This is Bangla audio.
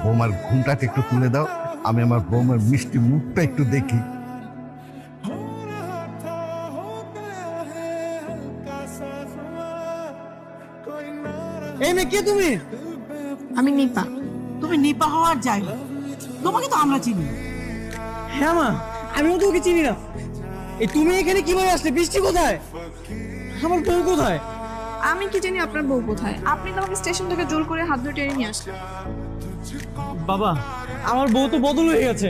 বৌমার ঘুমটাকে একটু তুলে দাও, আমি আমার বৌমার মিষ্টি মুখটা একটু দেখি। এই মেয়ে কে তুমি? আমি নিপা। তুমি নিপা হওয়ার যাই না, তোমাকে তো আমরা চিনি। হ্যাঁ মা, আমিও তো ওকে চিনি না। এই তুমি এখানে কিভাবে আসলে? বৃষ্টি কোথায়? আমার বউ কোথায়? আমি কি জানি আপনার বউ কোথায়? আপনি তো আমাকে স্টেশন থেকে জোর করে হাত ধরে টেনে নিয়ে আসলেন। বাবা, আমার বউ তো বদল হয়ে গেছে।